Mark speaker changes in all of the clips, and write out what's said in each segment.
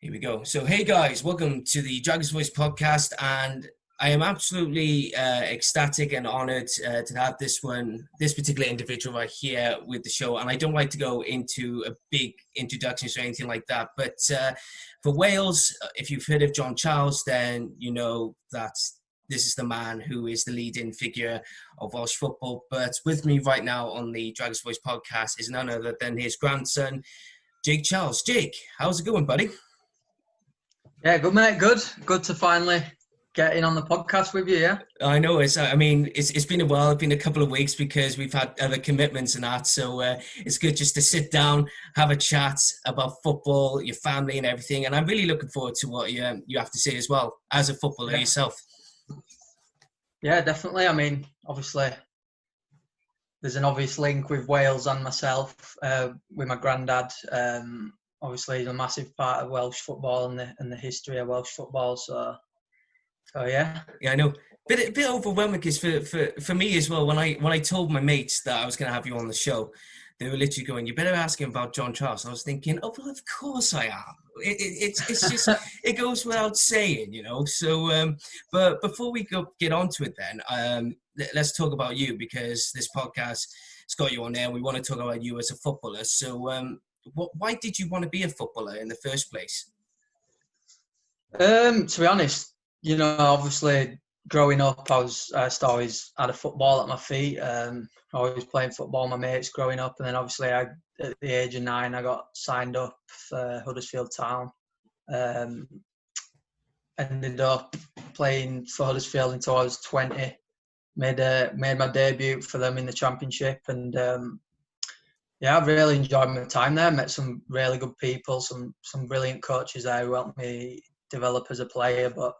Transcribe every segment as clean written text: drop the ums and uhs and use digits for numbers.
Speaker 1: Here we go. So, hey guys, welcome to the Dragon's Voice podcast, and I am absolutely ecstatic and honored to have this particular individual right here with the show. And I don't like to go into a big introduction or anything like that, but for Wales, if you've heard of John Charles, then you know that this is the man who is the leading figure of Welsh football. But with me right now on the Dragon's Voice podcast is none other than his grandson, Jake Charles. Jake, how's it going, buddy?
Speaker 2: Yeah, good mate, good to finally get in on the podcast with you. Yeah,
Speaker 1: I know it's been a while. It's been a couple of weeks because we've had other commitments and that. So it's good just to sit down, have a chat about football, your family, and everything. And I'm really looking forward to what you have to say as well as a footballer yourself.
Speaker 2: Yeah, definitely. I mean, obviously, there's an obvious link with Wales and myself with my granddad. Obviously, he's a massive part of Welsh football and the history of Welsh football. So yeah.
Speaker 1: Yeah, I know. Bit overwhelming because for me as well. When I told my mates that I was going to have you on the show, they were literally going, "You better ask him about John Charles." I was thinking, "Oh well, of course I am." It's just it goes without saying, you know. So, but before we get onto it, then let's talk about you because this podcast has got you on there, and we want to talk about you as a footballer. So, why did you want to be a footballer in the first place?
Speaker 2: To be honest, you know, obviously growing up, I always had a football at my feet. Always playing football with my mates growing up, and then obviously at the age of 9, I got signed up for Huddersfield Town. Ended up playing for Huddersfield until I was 20. Made my debut for them in the Championship, and yeah, I really enjoyed my time there. Met some really good people, some brilliant coaches there who helped me develop as a player, but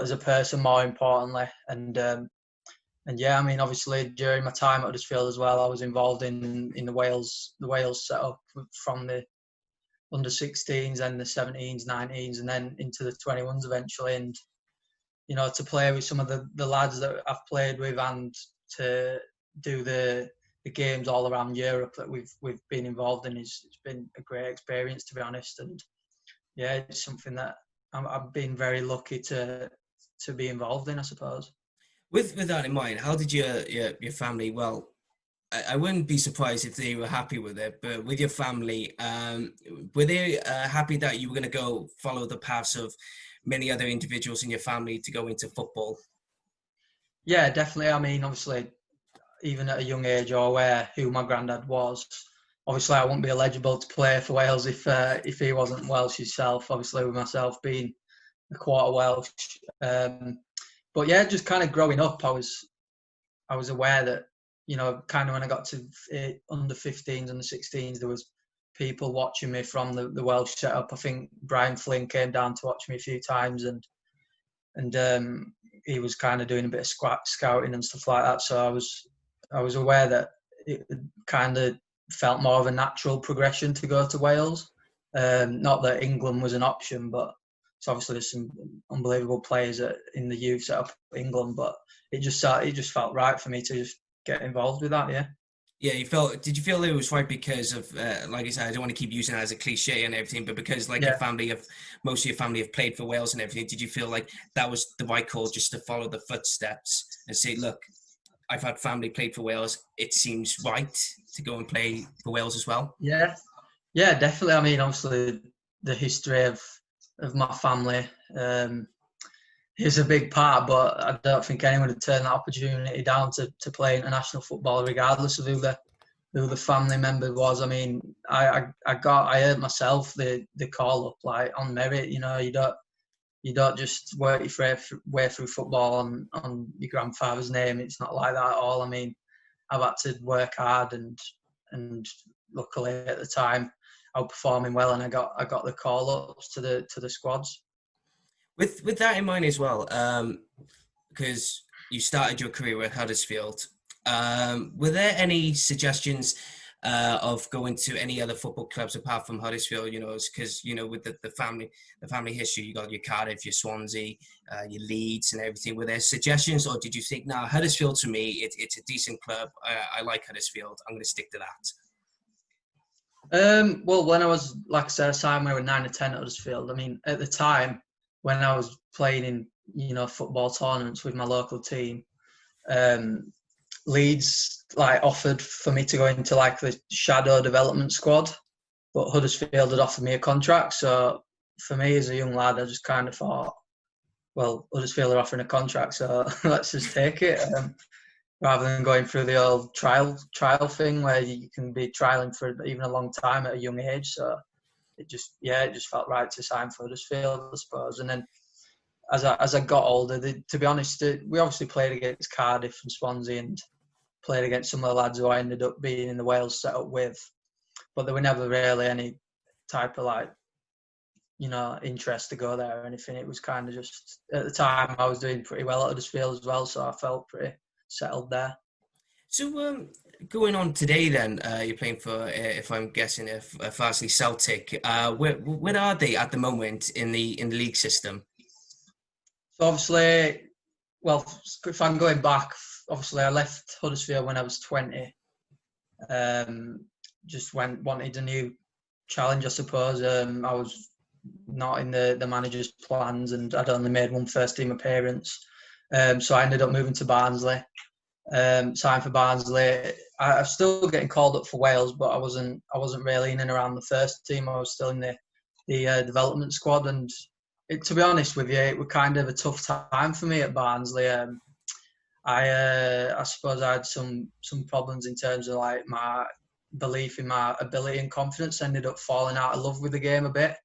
Speaker 2: as a person more importantly. And yeah, I mean, obviously during my time at Huddersfield as well, I was involved in the Wales setup from the under 16s and the 17s, 19s, and then into the 21s eventually. And you know, to play with some of the lads that I've played with and to do the games all around Europe that we've been involved in it's been a great experience, to be honest. And yeah, it's something that I've been very lucky to be involved in, I suppose.
Speaker 1: With that in mind, how did your family? Well, I wouldn't be surprised if they were happy with it, but with your family, were they happy that you were going to go follow the paths of many other individuals in your family to go into football?
Speaker 2: Yeah, definitely. I mean, obviously, even at a young age, you're aware who my granddad was. Obviously, I wouldn't be eligible to play for Wales if he wasn't Welsh himself. Obviously, with myself being a quarter Welsh. But yeah, just kind of growing up, I was aware that, you know, kind of when I got to under 15s and the 16s, there was people watching me from the Welsh setup. I think Brian Flynn came down to watch me a few times, and he was kind of doing a bit of scouting and stuff like that. So I was aware that it kind of felt more of a natural progression to go to Wales. Not that England was an option, but so obviously there's some unbelievable players in the youth set up England, but it just felt right for me to just get involved with that. Yeah.
Speaker 1: Yeah, did you feel it was right because of, like I said, I don't want to keep using it as a cliche and everything, but because like most of your family have played for Wales and everything, did you feel like that was the right call just to follow the footsteps and say, look, I've had family played for Wales, it seems right to go and play for Wales as well?
Speaker 2: Yeah, definitely. I mean, obviously the history of my family is a big part, but I don't think anyone would turn that opportunity down to play international football, regardless of who the family member was. I mean, I heard myself the call up like on merit. You know, you don't just work your way through football on your grandfather's name. It's not like that at all. I mean, I've had to work hard and luckily at the time I was performing well, and I got the call ups to the squads.
Speaker 1: With that in mind as well, because you started your career at Huddersfield, were there any suggestions of going to any other football clubs apart from Huddersfield? You know, because you know with the family history, you got your Cardiff, your Swansea, your Leeds, and everything. Were there suggestions, or did you think, "Nah, Huddersfield to me, it's a decent club. I like Huddersfield. I'm going to stick to that."
Speaker 2: Well, when I was, like I said, I signed when I was 9 or 10 at Huddersfield. I mean, at the time when I was playing in, football tournaments with my local team, um, Leeds like offered for me to go into like the shadow development squad, but Huddersfield had offered me a contract. So for me as a young lad, I just kind of thought, well, Huddersfield are offering a contract, so let's just take it. Rather than going through the old trial thing where you can be trialing for even a long time at a young age. So it just felt right to sign for Huddersfield, I suppose. And then as I got older, to be honest, we obviously played against Cardiff and Swansea and played against some of the lads who I ended up being in the Wales setup with, but there were never really any type of interest to go there or anything. It was kind of just, at the time I was doing pretty well at Huddersfield as well, so I felt pretty settled there.
Speaker 1: So, going on today, then you're playing for, if I'm guessing, Farsley Celtic. Where are they at the moment in the league system?
Speaker 2: So obviously, well, if I'm going back, obviously I left Huddersfield when I was 20. Just wanted a new challenge, I suppose. I was not in the manager's plans, and I'd only made one first team appearance. So I ended up moving to Barnsley. Signed for Barnsley. I'm still getting called up for Wales, but I wasn't really in and around the first team. I was still in the development squad, and to be honest with you, it was kind of a tough time for me at Barnsley. I suppose I had some problems in terms of like my belief in my ability and confidence. Ended up falling out of love with the game a bit,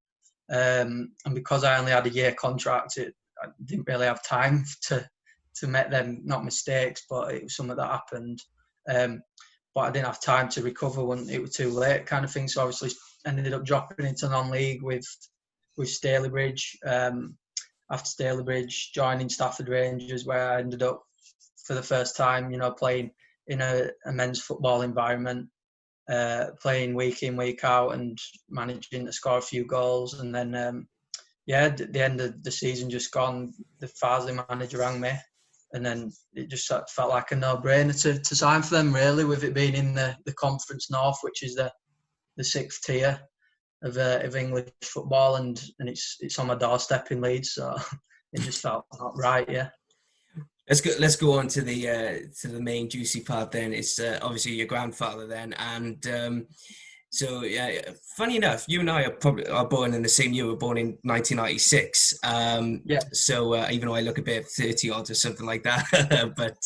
Speaker 2: and because I only had a year contract, I didn't really have time to make them, not mistakes, but it was something that happened. But I didn't have time to recover when it was too late, kind of thing. So obviously ended up dropping into non-league with Stalybridge. After Stalybridge, joining Stafford Rangers, where I ended up for the first time, playing in a men's football environment, playing week in, week out, and managing to score a few goals. And then, at the end of the season just gone, the Farsley manager rang me, and then it just felt like a no-brainer to sign for them, really, with it being in the Conference North, which is the sixth tier of English football, and it's on my doorstep in Leeds, so it just felt not right, yeah.
Speaker 1: Let's go on to the main juicy part then. It's obviously your grandfather then, and so funny enough, you and I are born in the same year. We're born in 1996.
Speaker 2: Yeah.
Speaker 1: So even though I look a bit 30 odd or something like that, but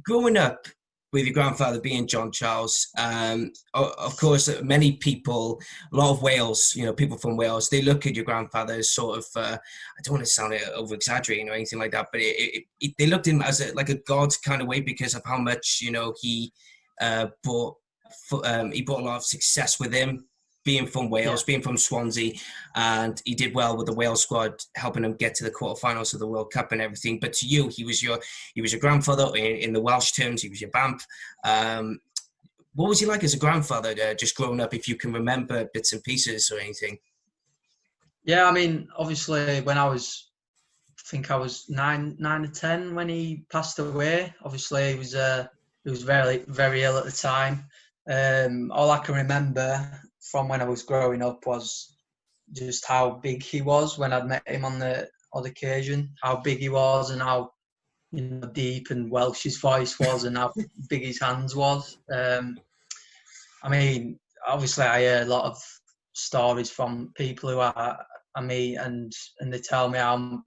Speaker 1: growing up with your grandfather being John Charles, of course, many people, a lot of Wales, people from Wales, they look at your grandfather as sort of, I don't want to sound over exaggerating or anything like that, but they looked at him as like a god kind of way because of how much, he brought a lot of success with him, being from Wales, being from Swansea, and he did well with the Wales squad, helping them get to the quarterfinals of the World Cup and everything. But to you, he was your grandfather in the Welsh terms. He was your bamp. What was he like as a grandfather, just growing up? If you can remember bits and pieces or anything.
Speaker 2: Yeah, I mean, obviously, when I think I was 9 or 10 when he passed away. Obviously, he was very, very ill at the time. All I can remember from when I was growing up was just how big he was when I'd met him on the odd occasion, how big he was and how deep and Welsh his voice was and how big his hands was. I mean, obviously I hear a lot of stories from people who I meet and they tell me how,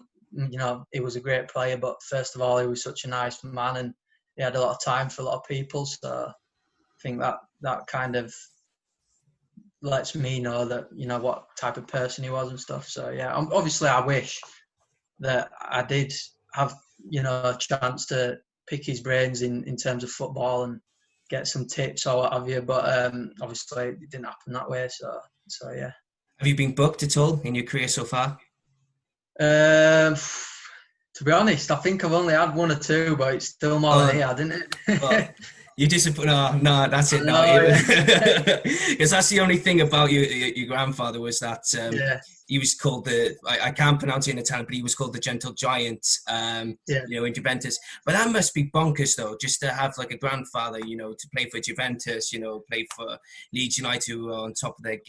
Speaker 2: he was a great player, but first of all, he was such a nice man and he had a lot of time for a lot of people. So I think that kind of lets me know that, what type of person he was and stuff. So, yeah, obviously I wish that I did have, a chance to pick his brains in terms of football and get some tips or what have you. But obviously it didn't happen that way. So yeah.
Speaker 1: Have you been booked at all in your career so far?
Speaker 2: To be honest, I think I've only had one or two, but it's still more than he had, isn't it?
Speaker 1: You disappoint? No, no, that's it. No,
Speaker 2: Oh,
Speaker 1: it
Speaker 2: yeah.
Speaker 1: was because that's the only thing about your grandfather was that
Speaker 2: Yeah,
Speaker 1: he was called I can't pronounce it in Italian, but he was called the Gentle Giant.
Speaker 2: yeah.
Speaker 1: In Juventus. But that must be bonkers though, just to have like a grandfather, to play for Juventus, play for Leeds United, who are on top of their,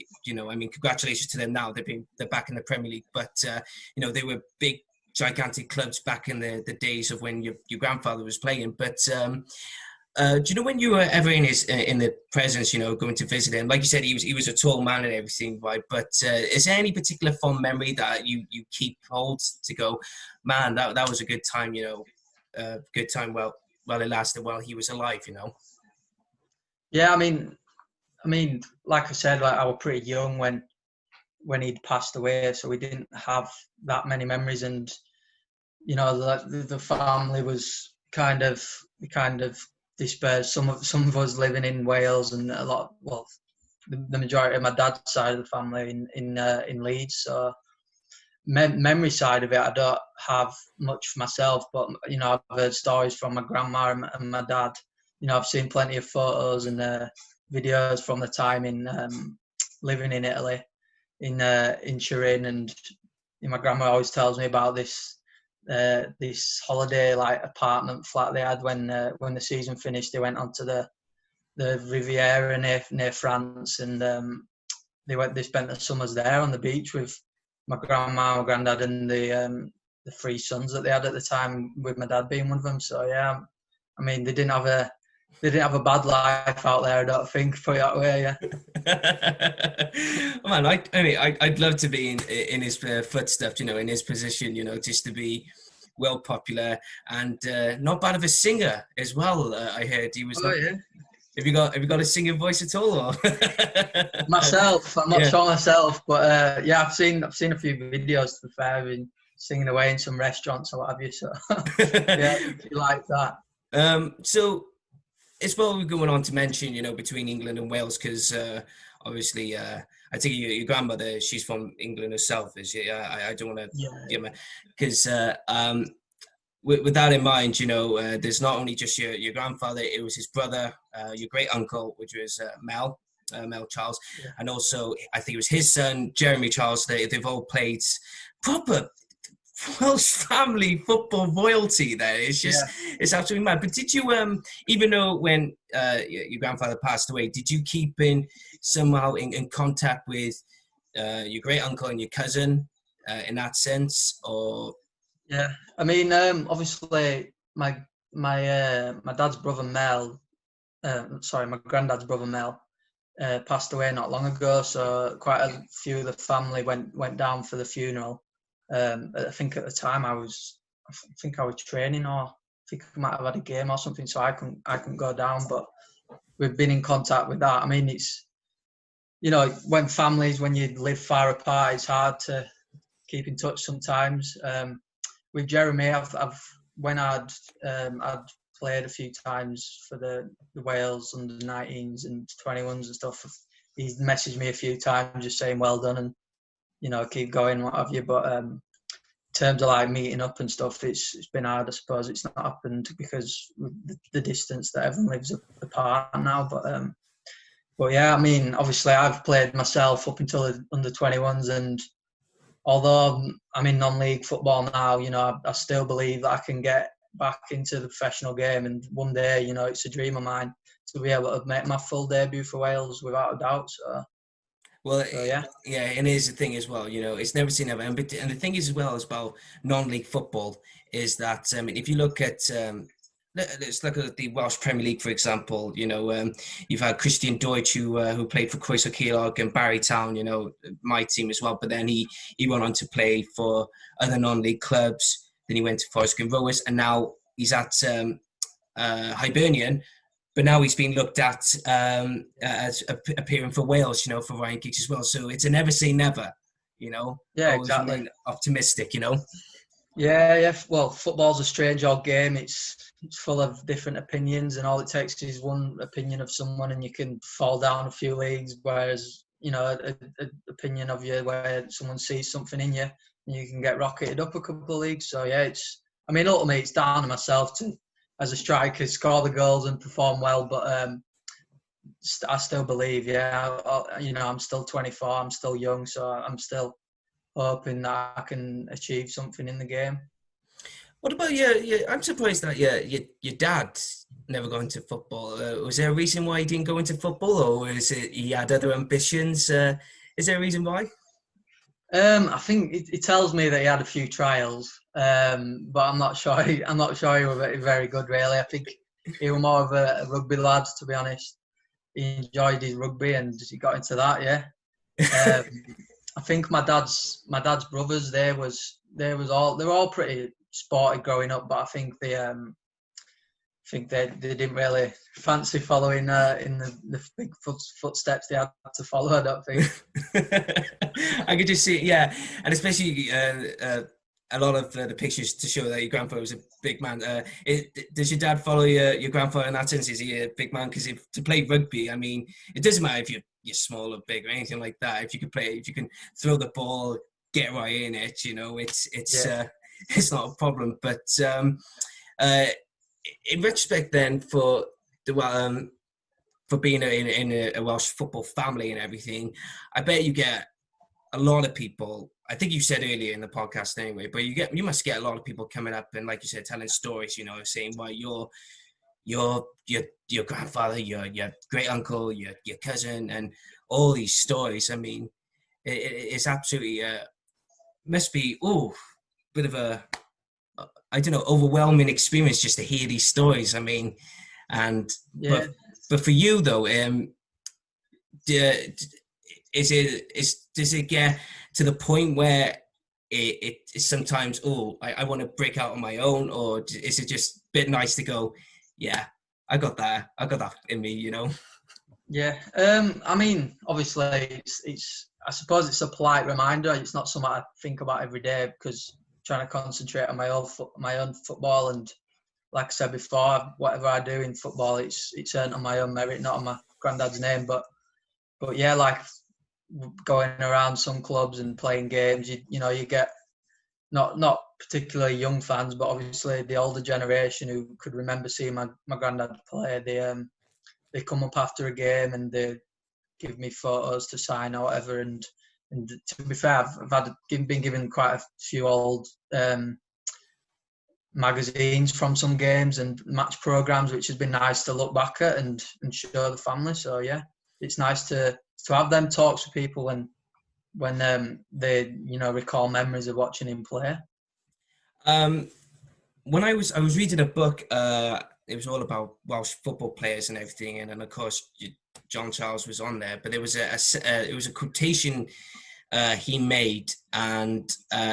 Speaker 1: I mean, congratulations to them now. They're back in the Premier League, but they were big gigantic clubs back in the days of when your grandfather was playing. But do you know when you were ever in the presence, going to visit him? Like you said, he was a tall man and everything, right? But is there any particular fond memory that you keep hold to go, man, that was a good time, good time. Well, it lasted while he was alive.
Speaker 2: Yeah, I mean, like I said, like I was pretty young when he'd passed away, so we didn't have that many memories, and the family was kind of dispersed. Some of us living in Wales, and a lot, well, the majority of my dad's side of the family in Leeds. So memory side of it, I don't have much for myself, but I've heard stories from my grandma and my dad. I've seen plenty of photos and videos from the time in living in Italy, in Turin, and my grandma always tells me about this holiday like apartment flat they had when the season finished. They went onto the Riviera near France, and they spent the summers there on the beach with my grandma, my granddad, and the three sons that they had at the time, with my dad being one of them. So yeah, I mean they didn't have a bad life out there, I don't think, put it that way. Yeah.
Speaker 1: Man, I'd love to be in his footsteps, in his position, just to be well popular and not bad of a singer as well. I heard he was
Speaker 2: Oh
Speaker 1: not.
Speaker 2: yeah.
Speaker 1: Have you got a singing voice at all? Or?
Speaker 2: Myself, I'm not
Speaker 1: Yeah.
Speaker 2: sure myself, but yeah, I've seen a few videos, to be fair, been singing away in some restaurants or what have you. So yeah, if you like that.
Speaker 1: So it's probably going on to mention, between England and Wales, because obviously, I think your grandmother, she's from England herself. Is she? I don't want to
Speaker 2: Yeah,
Speaker 1: give her, because with that in mind, there's not only just your grandfather, it was his brother, your great uncle, which was Mel Charles,
Speaker 2: yeah,
Speaker 1: and also I think it was his son, Jeremy Charles. They've all played proper Welsh family football royalty there.
Speaker 2: yeah.
Speaker 1: It's absolutely mad. But did you even though when your grandfather passed away, did you keep in somehow in contact with your great uncle and your cousin in that sense, or
Speaker 2: Yeah, I mean, obviously, my dad's brother Mel, sorry, my granddad's brother Mel, passed away not long ago. So quite a few of the family went down for the funeral. I think at the time I think I was training, or I think I might have had a game or something, so I couldn't go down. But we've been in contact with that. I mean, it's when you live far apart, it's hard to keep in touch sometimes. With Jeremy, I've when I'd played a few times for the Wales under 19s and 21s and stuff. He's messaged me a few times just saying well done and keep going, what have you. But in terms of like meeting up and stuff, it's been hard. I suppose it's not happened because of the distance that everyone lives apart now. But yeah, I mean, obviously I've played myself up until the under 21s, and although I'm in non-league football now, I still believe that I can get back into the professional game, and one day, it's a dream of mine to be able to make my full debut for Wales without a doubt.
Speaker 1: well,
Speaker 2: So yeah,
Speaker 1: yeah, and here's the thing as well. It's never seen ever. And the thing is as well as about non-league football is that if you look at let's look at the Welsh Premier League, for example. You've had Christian Deutsch, who played for Croeso Ceylog and Barry Town. My team as well. But then he went on to play for other non-league clubs. Then he went to Forest Green Rovers, and now he's at Hibernian. But now he's being looked at as appearing for Wales, for Ryan Giggs as well. So it's a never say never,
Speaker 2: yeah,
Speaker 1: always
Speaker 2: exactly.
Speaker 1: remain optimistic,
Speaker 2: Yeah, yeah. Well, football's a strange old game. It's full of different opinions, and all it takes is one opinion of someone, and you can fall down a few leagues. Whereas, an opinion of you where someone sees something in you, and you can get rocketed up a couple of leagues. So yeah, ultimately, it's down to myself to as a striker, score the goals and perform well. But I still believe, I'm still 24, I'm still young, so I'm still hoping that I can achieve something in the game.
Speaker 1: What about I'm surprised that your dad never got into football. Was there a reason why he didn't go into football, or is it he had other ambitions? Is there a reason why?
Speaker 2: I think it tells me that he had a few trials, but I'm not sure. I'm not sure he was very good, really. I think he was more of a rugby lad, to be honest. He enjoyed his rugby and he got into that. Yeah. I think my dad's brothers. They were all pretty sporty growing up, but I think they didn't really fancy following in the big footsteps they had to follow. I don't think.
Speaker 1: I could just see, yeah, and especially a lot of the pictures to show that your grandfather was a big man. Does your dad follow your grandfather in that sense? Is he a big man? Because to play rugby, I mean, it doesn't matter if you're small or big or anything like that. If you can throw the ball, get right in it, it's not a problem. But in retrospect, then for being in a Welsh football family and everything, I bet you get a lot of people. I think you said earlier in the podcast anyway, but you must get a lot of people coming up and, like you said, telling stories. Saying why your grandfather, your great uncle, your cousin, and all these stories. I mean, it's absolutely must be bit of a I don't know, overwhelming experience just to hear these stories. I mean, and
Speaker 2: yeah.
Speaker 1: but for you though, does it get to the point where it is sometimes, I want to break out on my own, or is it just a bit nice to go, yeah, I got that in me,
Speaker 2: Yeah, I mean, obviously, I suppose it's a polite reminder. It's not something I think about every day because I'm trying to concentrate on my own football, and like I said before, whatever I do in football, it's earned on my own merit, not on my granddad's name. But yeah, like going around some clubs and playing games, you get not particularly young fans, but obviously the older generation who could remember seeing my granddad play. They come up after a game and they give me photos to sign or whatever. And to be fair, I've been given quite a few old magazines from some games and match programs, which has been nice to look back at and show the family. So yeah, it's nice to have them talks with people when they recall memories of watching him play.
Speaker 1: When I was reading a book, it was all about Welsh football players and everything, and then of course John Charles was on there. But there was it was a quotation he made, and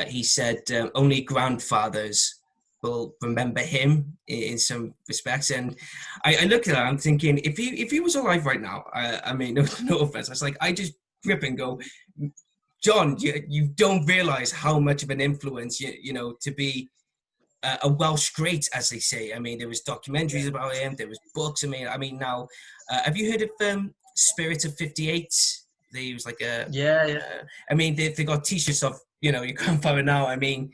Speaker 1: he said only grandfathers will remember him in some respects. And I looked at that, I'm thinking, if he was alive right now, I mean, no offense, I was like, I just grip and go, John, you don't realize how much of an influence to be a Welsh great, as they say. I mean, there was documentaries about him, there was books. I mean now, have you heard of Spirit of 58? They was like a I mean, they got T-shirts of your grandfather now. I mean,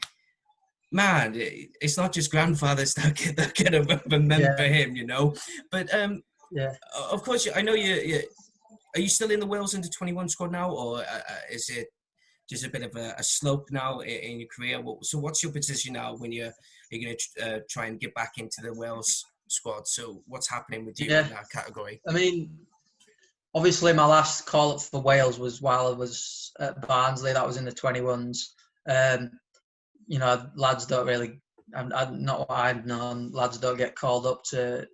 Speaker 1: man, it's not just grandfathers that can remember him, But of course, I know you. Are you still in the Wales U21 squad now, or is it just a bit of a slope now in your career? So what's your position now when you're going to try and get back into the Wales squad? So what's happening with you in that category?
Speaker 2: I mean, obviously my last call up for Wales was while I was at Barnsley. That was in the 21s. Lads don't really, not what I've known, lads don't get called up to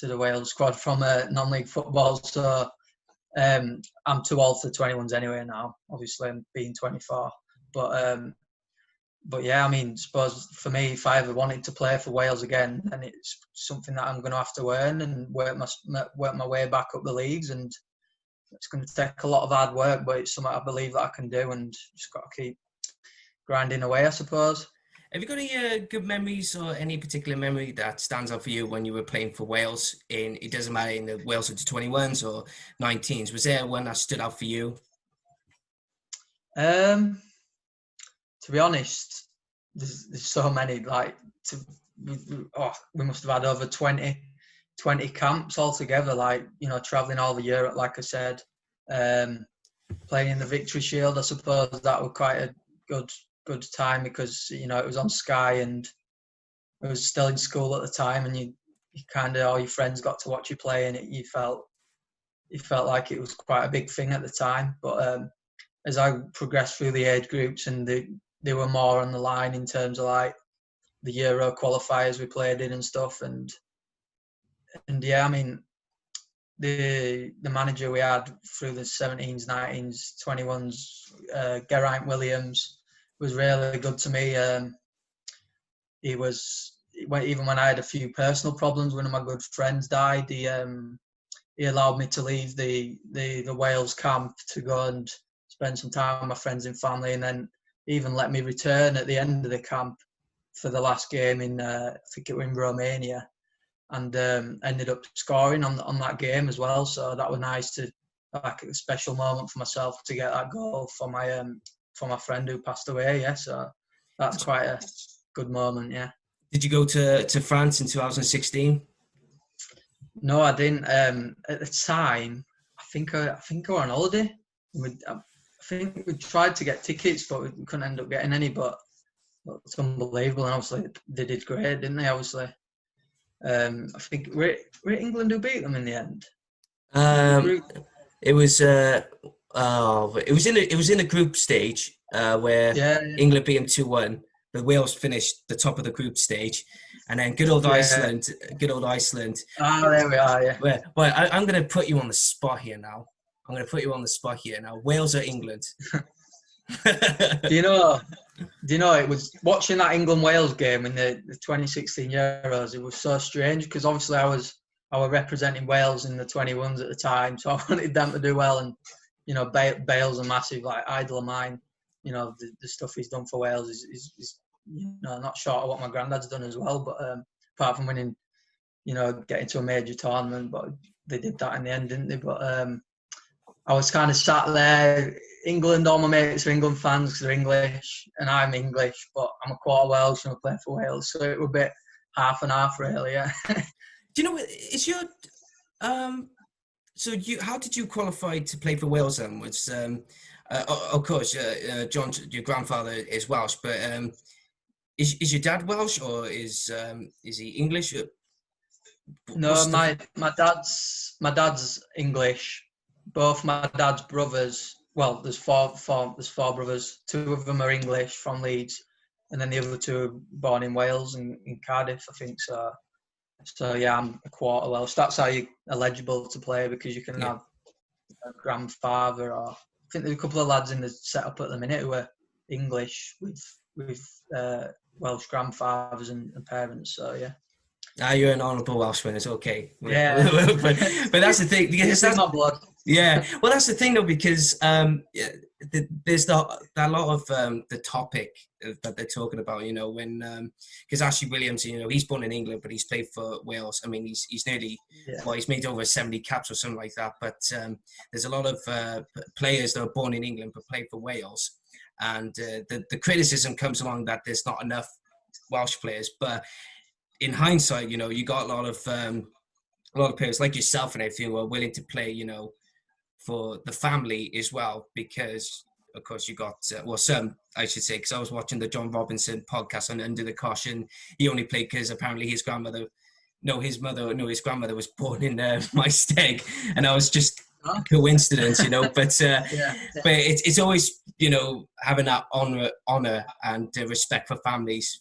Speaker 2: the Wales squad from non-league football. So I'm too old for the 21s anyway now, obviously I'm being 24. But yeah, I mean, suppose for me, if I ever wanted to play for Wales again, then it's something that I'm going to have to earn and work my way back up the leagues. And it's going to take a lot of hard work, but it's something I believe that I can do, and just got to keep grinding away, I suppose.
Speaker 1: Have you got any good memories or any particular memory that stands out for you when you were playing for Wales? It doesn't matter in the Wales U21s or 19s. Was there one that stood out for you?
Speaker 2: To be honest, there's so many. Like we must have had over 20 camps altogether, like, travelling all the Europe, like I said, playing in the Victory Shield. I suppose that was quite a good time because, it was on Sky and I was still in school at the time, and you kind of, all your friends got to watch you play, and you felt like it was quite a big thing at the time. But as I progressed through the age groups, and they were more on the line in terms of like the Euro qualifiers we played in and stuff, and yeah, I mean, the manager we had through the 17s, 19s, 21s, Geraint Williams, was really good to me. He was, even when I had a few personal problems, one of my good friends died, he allowed me to leave the Wales camp to go and spend some time with my friends and family, and then even let me return at the end of the camp for the last game in, I think it was in Romania, and ended up scoring on that game as well. So that was nice, to like a special moment for myself to get that goal for my friend who passed away. Yeah, so that's quite a good moment. Yeah.
Speaker 1: Did you go to France in 2016?
Speaker 2: No, I didn't. At the time, I think I were on holiday. I think we tried to get tickets, but we couldn't end up getting any. But it's unbelievable, and obviously they did great, didn't they? Obviously, I think were England who beat them in the end.
Speaker 1: It was it was in the group stage where England beat them 2-1, but Wales finished the top of the group stage, and then good old Iceland.
Speaker 2: Ah, there we are. Yeah.
Speaker 1: Well, I'm going to put you on the spot here now. Wales or England?
Speaker 2: Do you know? It was watching that England-Wales game in the 2016 Euros. It was so strange because obviously I was representing Wales in the 21s at the time, so I wanted them to do well. And Bale's a massive idol of mine. The stuff he's done for Wales is not short of what my granddad's done as well. But apart from winning, getting to a major tournament, but they did that in the end, didn't they? But I was kind of sat there. England, all my mates are England fans because they're English, and I'm English, but I'm a quarter Welsh and I play for Wales, so it was a bit half and half, really. Yeah.
Speaker 1: Do you know what? Is your how did you qualify to play for Wales then? Was of course John, your grandfather is Welsh, but is your dad Welsh or is he English?
Speaker 2: No, my dad's English. Both my dad's brothers. Well, there's four brothers. Two of them are English from Leeds, and then the other two are born in Wales and in Cardiff, I think. So yeah, I'm a quarter Welsh. That's how you're eligible to play, because you can have a grandfather, or I think there's a couple of lads in the setup at the minute who are English with Welsh grandfathers and parents. So yeah.
Speaker 1: You're an honourable Welshman. It's okay.
Speaker 2: Yeah.
Speaker 1: but that's the thing. Because that's
Speaker 2: not blood.
Speaker 1: Yeah. Well, that's the thing though, because there's that lot of the topic that they're talking about. When because Ashley Williams, he's born in England, but he's played for Wales. I mean, he's nearly he's made over 70 caps or something like that. But there's a lot of players that are born in England but play for Wales, and the criticism comes along that there's not enough Welsh players, but in hindsight, you got a lot of players like yourself and everything who are willing to play, for the family as well, because of course you got some, I should say, because I was watching the John Robinson podcast on Under the Cosh, and he only played because apparently his grandmother was born in my steg, and I was just coincidence, but but it's always having that honor and respect for families,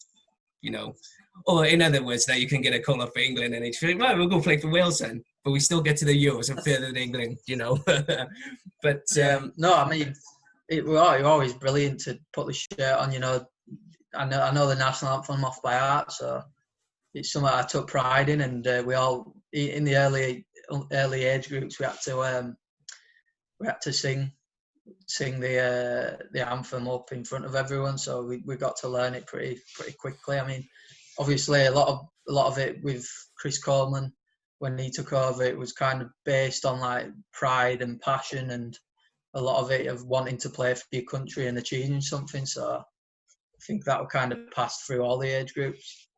Speaker 1: or in other words, that you can get a call up for England and it's right, we'll go play for Wales then, but we still get to the Euros and further than England, But
Speaker 2: no, I mean, you're always brilliant to put the shirt on. I know the national anthem off by heart, so it's something I took pride in. And we all, in the early age groups, we had to sing the anthem up in front of everyone. So we got to learn it pretty quickly. I mean, obviously a lot of it with Chris Coleman, when he took over, it was kind of based on pride and passion, and a lot of it of wanting to play for your country and achieving something. So I think that will kind of pass through all the age groups.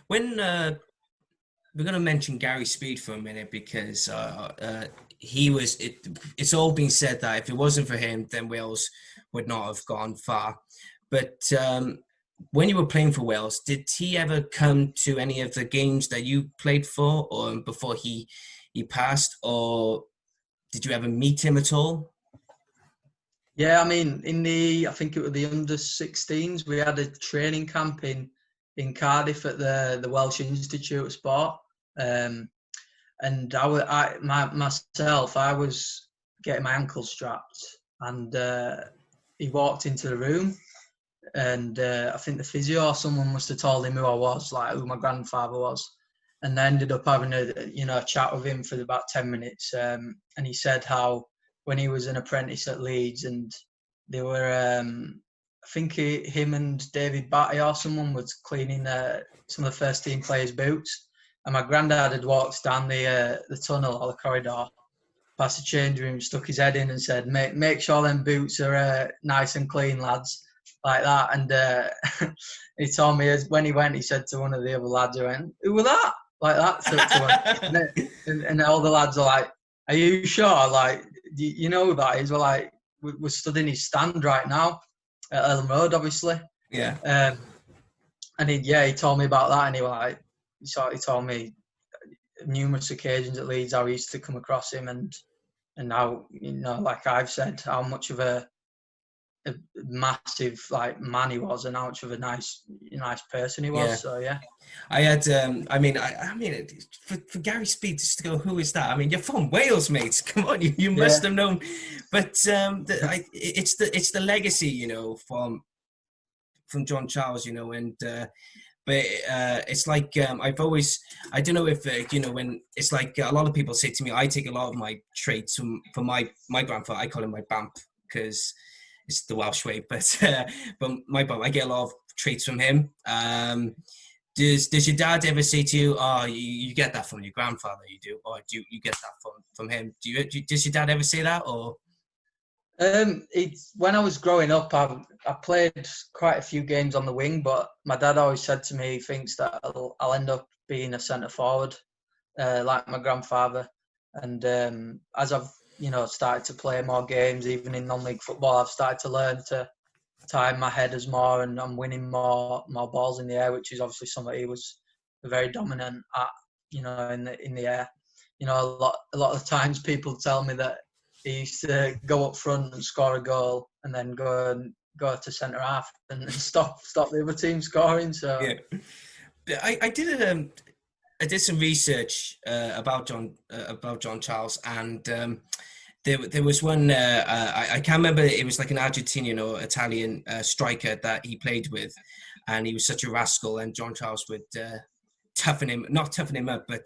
Speaker 1: When we're going to mention Gary Speed for a minute because he was. It's all been said that if it wasn't for him, then Wales would not have gone far. But when you were playing for Wales, did he ever come to any of the games that you played for, or before he passed, or did you ever meet him at all?
Speaker 2: Yeah, I mean, I think it was the under-16s. We had a training camp in Cardiff at the Welsh Institute of Sport, and myself, I was getting my ankle strapped, and he walked into the room, and I think the physio or someone must have told him who I was, like who my grandfather was, and I ended up having a chat with him for about 10 minutes, and he said how when he was an apprentice at Leeds, and they were, I think him and David Batty or someone was cleaning some of the first team players' boots, and my granddad had walked down the tunnel or the corridor, past the change room, stuck his head in and said, "Make sure them boots are nice and clean, lads," like that. And he told me when he went, he said to one of the other lads, who went, "Who was that?" Like that. And all the lads are like, "Are you sure? Like, you know who that is?" We're like, we're stood in his stand right now at Ellen Road, obviously.
Speaker 1: Yeah.
Speaker 2: And he told me about that, and he told me numerous occasions at Leeds how he used to come across him, and how, like I've said, how much of a massive like man he was, and how much of a nice person he was.
Speaker 1: Yeah.
Speaker 2: So yeah.
Speaker 1: I had, I mean, for Gary Speed just to go, who is that? I mean, you're from Wales, mate. Come on, you must have known. But it's the legacy, from John Charles, and but it's like I don't know if when it's like a lot of people say to me, I take a lot of my traits from my grandfather. I call him my bamp because it's the Welsh way, but my bamp, I get a lot of traits from him. Does your dad ever say to you, "Oh, you get that from your grandfather"? You do, or do you get that from him? Does your dad ever say that, or?
Speaker 2: When I was growing up, I played quite a few games on the wing, but my dad always said to me he thinks that I'll end up being a centre forward, like my grandfather. And as I've started to play more games, even in non-league football, I've started to learn to time my headers more, and I'm winning more balls in the air, which is obviously something he was very dominant at, in the air. A lot of times people tell me that he used to go up front and score a goal, and then go to centre half and stop the other team scoring. So
Speaker 1: yeah, I did some research about John Charles, and there was one I can't remember. It was like an Argentinian or Italian striker that he played with, and he was such a rascal. And John Charles would not toughen him up, but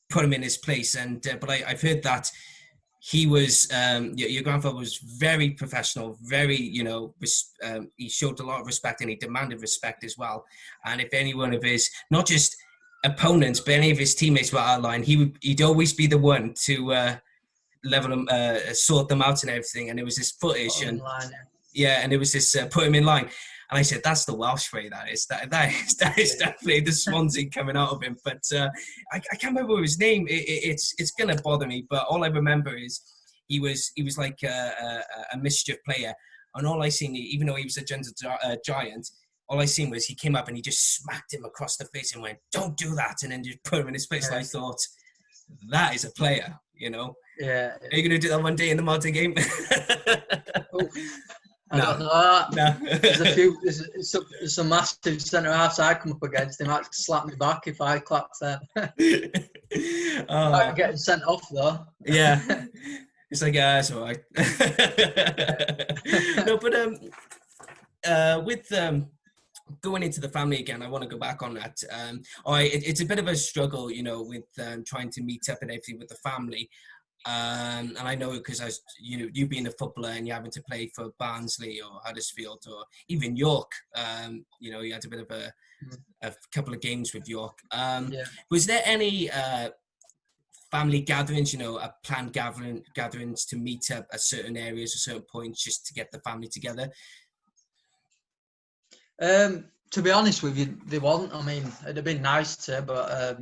Speaker 1: put him in his place. And but I've heard that he was your grandfather was very professional, very he showed a lot of respect, and he demanded respect as well. And if any one of his, not just opponents, but any of his teammates were out of line, he'd always be the one to level them, sort them out and everything. And it was this footage, and and it was this put him in line. And I said, that's the Welsh way. That is definitely the Swansea coming out of him. But I can't remember his name. It's gonna bother me. But all I remember is he was like a mischief player. And all I seen, even though he was a gentle giant, all I seen was he came up and he just smacked him across the face and went, "Don't do that," and then just put him in his place. And I thought, that is a player,
Speaker 2: Yeah.
Speaker 1: Are you gonna do that one day in the modern game?
Speaker 2: I don't know that. There's some massive centre halves I come up against. They might slap me back if I clap them. I'm getting sent off though.
Speaker 1: Yeah, it's like it's all right. No, but with going into the family again, I want to go back on that. It's a bit of a struggle, with trying to meet up and everything with the family. And I know because you being a footballer and you having to play for Barnsley or Huddersfield or even York, you had a bit of a couple of games with York. Was there any family gatherings, planned gatherings to meet up at certain areas or certain points just to get the family together?
Speaker 2: To be honest with you, they wasn't. I mean, it'd have been nice to, but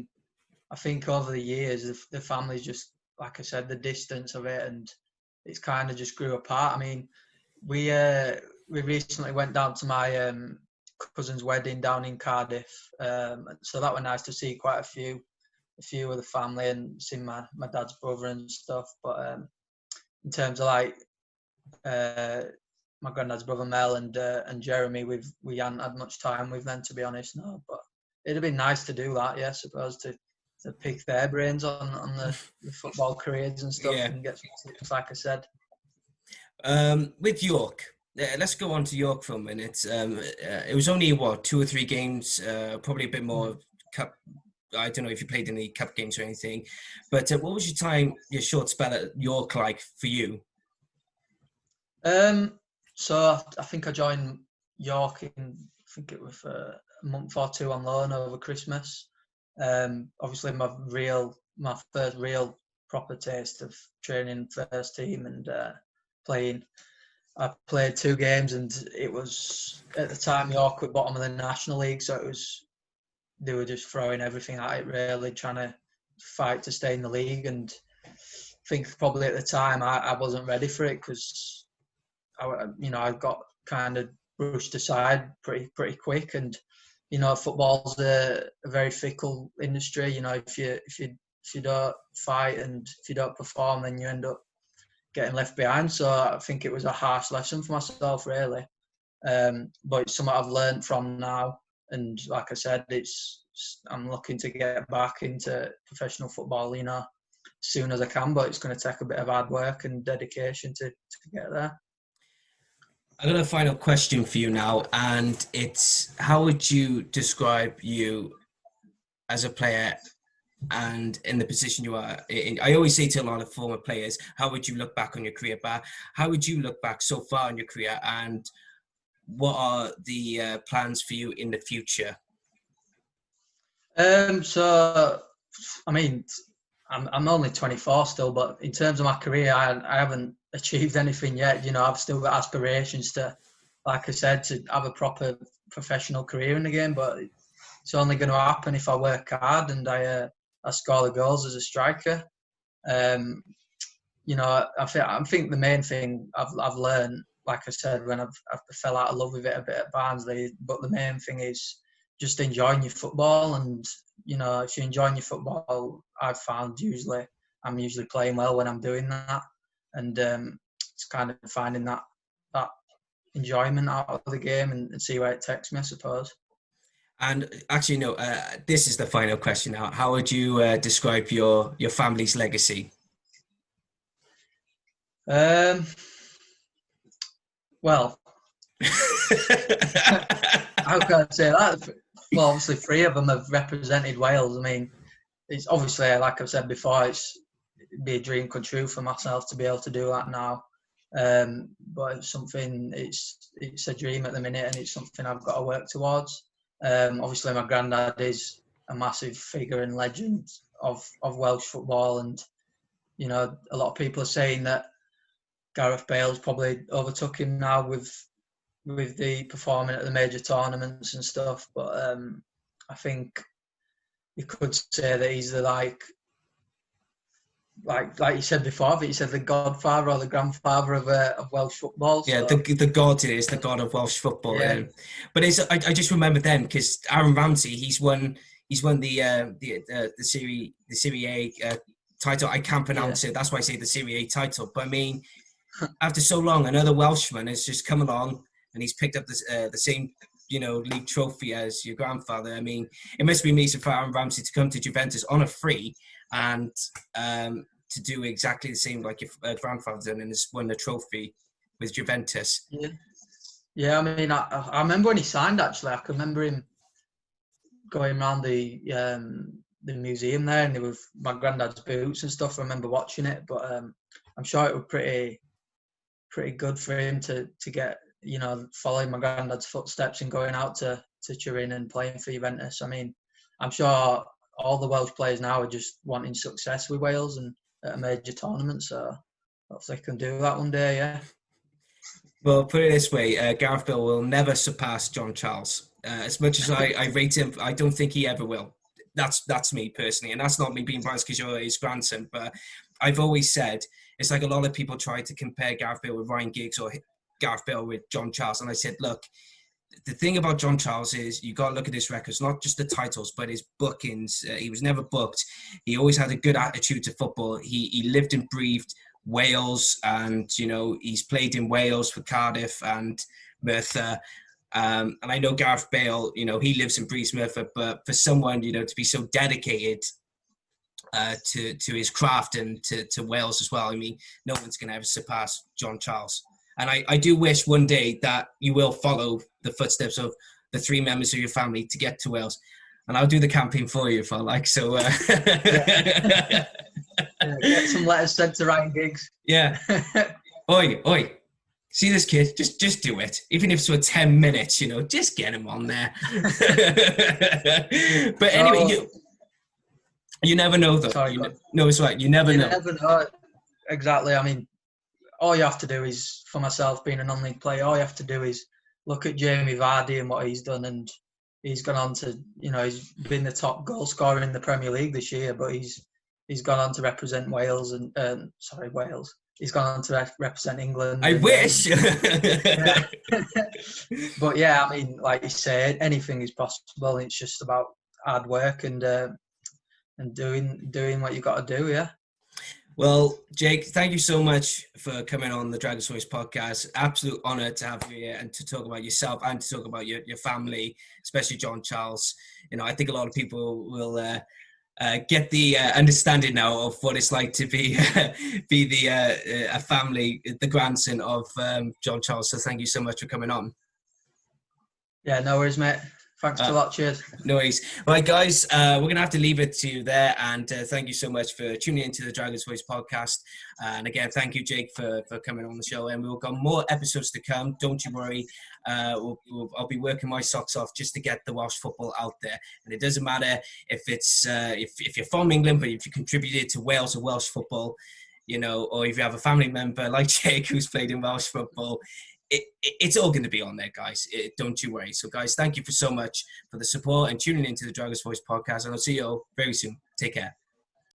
Speaker 2: I think over the years, the family's just, like I said, the distance of it, and it's kind of just grew apart. I mean, we recently went down to my cousin's wedding down in Cardiff, so that was nice to see quite a few of the family and see my dad's brother and stuff. But in terms of like my granddad's brother Mel and Jeremy, we hadn't had much time with them, to be honest. No, but it'd have been nice to do that. Yeah, I suppose to pick their brains on the football careers and stuff,
Speaker 1: Yeah.
Speaker 2: and get some tips, like I said.
Speaker 1: With York, let's go on to York for a minute. It was only 2 or 3 games, probably a bit more cup. I don't know if you played any cup games or anything, but what was your short spell at York like for you?
Speaker 2: So I think I joined York I think it was a month or 2 on loan over Christmas. Obviously my first real proper taste of training first team and playing. I played 2 games, and it was at the time York were bottom of the National League, so they were just throwing everything at it, really trying to fight to stay in the league. And I think probably at the time I wasn't ready for it, because I got kind of brushed aside pretty quick. And football's a very fickle industry. If you don't fight and if you don't perform, then you end up getting left behind. So I think it was a harsh lesson for myself, really. But it's something I've learned from now. And like I said, I'm looking to get back into professional football, as soon as I can. But it's going to take a bit of hard work and dedication to get there.
Speaker 1: I got a final question for you now, and it's, how would you describe you as a player and in the position you are in? I always say to a lot of former players, how would you look back on your career? But how would you look back so far in your career, and what are the plans for you in the future?
Speaker 2: So, I mean, I'm only 24 still, but in terms of my career, I haven't achieved anything yet. I've still got aspirations to, like I said, to have a proper professional career in the game. But it's only going to happen if I work hard and I score the goals as a striker. I think the main thing I've learned, like I said, when I've fell out of love with it a bit at Barnsley, but the main thing is just enjoying your football. And if you're enjoying your football, I've found I'm usually playing well when I'm doing that. And it's kind of finding that enjoyment out of the game and see where it takes me, I suppose.
Speaker 1: And actually, no, this is the final question now. How would you describe your family's legacy?
Speaker 2: Well, how can I say that? Well, obviously 3 of them have represented Wales. I mean, it's obviously, like I've said before, it'd be a dream come true for myself to be able to do that now. But it's a dream at the minute, and it's something I've got to work towards. Obviously, my granddad is a massive figure and legend of Welsh football, and a lot of people are saying that Gareth Bale's probably overtook him now with the performing at the major tournaments and stuff. But I think you could say that he's the like you said before, but you said the godfather or the grandfather of Welsh football. So.
Speaker 1: Yeah, the god is the god of Welsh football.
Speaker 2: Yeah.
Speaker 1: But I just remember then, because Aaron Ramsey, he's won the Serie A title. I can't pronounce it. That's why I say the Serie A title. But I mean, after so long, another Welshman has just come along and he's picked up the same league trophy as your grandfather. I mean, it must be amazing for Aaron Ramsey to come to Juventus on a free and to do exactly the same like your grandfather done and has won the trophy with Juventus.
Speaker 2: Yeah. I mean, I remember when he signed. Actually, I can remember him going around the museum there, and there was my granddad's boots and stuff. I remember watching it, but I'm sure it was pretty good for him to get following my granddad's footsteps and going out to Turin and playing for Juventus. I mean, I'm sure all the Welsh players now are just wanting success with Wales and at a major tournament, so hopefully they can do that one day.
Speaker 1: Well, put it this way, Gareth Bale will never surpass John Charles. As much as I rate him, I don't think he ever will. That's me personally, and that's not me being biased because you're his grandson. But I've always said it's like a lot of people try to compare Gareth Bale with Ryan Giggs or Gareth Bale with John Charles, and I said, look, the thing about John Charles is you got to look at his records, not just the titles, but his bookings. He was never booked. He always had a good attitude to football. He lived and breathed Wales, and he's played in Wales for Cardiff and Merthyr. And I know Gareth Bale, he lives and breathes Merthyr, but for someone, to be so dedicated to his craft and to Wales as well, I mean, no one's going to ever surpass John Charles. And I do wish one day that you will follow the footsteps of the 3 members of your family to get to Wales. And I'll do the campaign for you if I like. So
Speaker 2: Yeah, get some letters sent to Ryan Giggs.
Speaker 1: Yeah. Oi. See this kid? Just do it. Even if it's for 10 minutes, just get him on there. But anyway, you never know though.
Speaker 2: Sorry,
Speaker 1: no, it's right. You never know.
Speaker 2: Never know. Exactly. I mean, all you have to do is, for myself being a non-league player, all you have to do is look at Jamie Vardy and what he's done, and he's gone on to, he's been the top goal scorer in the Premier League this year, but he's gone on to represent Wales and Wales. He's gone on to represent England.
Speaker 1: I wish.
Speaker 2: But yeah, I mean, like you say, anything is possible. It's just about hard work and doing what you got to do. Yeah.
Speaker 1: Well, Jake, thank you so much for coming on the Dragon's Voice podcast. Absolute honour to have you here and to talk about yourself and to talk about your family, especially John Charles. I think a lot of people will get the understanding now of what it's like to be a family, the grandson of John Charles. So thank you so much for coming on.
Speaker 2: Yeah, no worries, mate. Thanks a lot. Cheers.
Speaker 1: No worries. Right, guys, we're going to have to leave it to you there. And thank you so much for tuning into the Dragon's Voice podcast. And again, thank you, Jake, for coming on the show. And we've got more episodes to come. Don't you worry. I'll be working my socks off just to get the Welsh football out there. And it doesn't matter if it's if you're from England, but if you contributed to Wales or Welsh football, or if you have a family member like Jake who's played in Welsh football, it's all going to be on there, guys. Don't you worry. So, guys, thank you so much for the support and tuning into the Dragon's Voice podcast. And I'll see you all very soon. Take care.